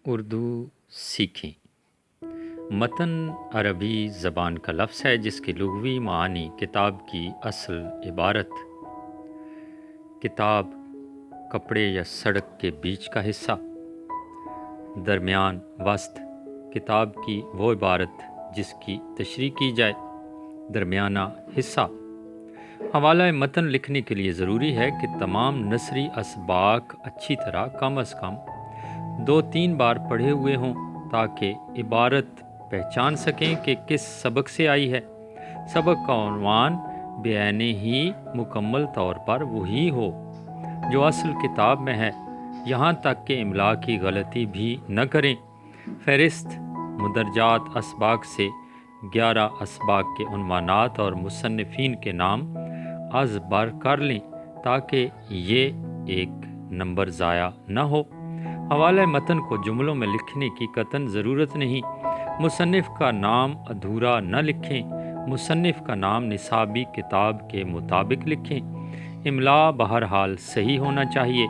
اردو سیکھیں۔ متن عربی زبان کا لفظ ہے جس کے لغوی معنی کتاب کی اصل عبارت کتاب، کپڑے یا سڑک کے بیچ کا حصہ، درمیان، وسط، کتاب کی وہ عبارت جس کی تشریح کی جائے، درمیانہ حصہ۔ حوالہ متن لکھنے کے لیے ضروری ہے کہ تمام نثری اسباق اچھی طرح کم از کم 2-3 بار پڑھے ہوئے ہوں تاکہ عبارت پہچان سکیں کہ کس سبق سے آئی ہے۔ سبق کا عنوان بعینہ ہی مکمل طور پر وہی ہو جو اصل کتاب میں ہے، یہاں تک کہ املا کی غلطی بھی نہ کریں۔ فہرست مدرجات اسباق سے 11 اسباق کے عنوانات اور مصنفین کے نام از بر کر لیں تاکہ یہ ایک نمبر ضائع نہ ہو۔ حوالہ متن کو جملوں میں لکھنے کی قطعاً ضرورت نہیں۔ مصنف کا نام ادھورا نہ لکھیں، مصنف کا نام نصابی کتاب کے مطابق لکھیں۔ املا بہرحال صحیح ہونا چاہیے۔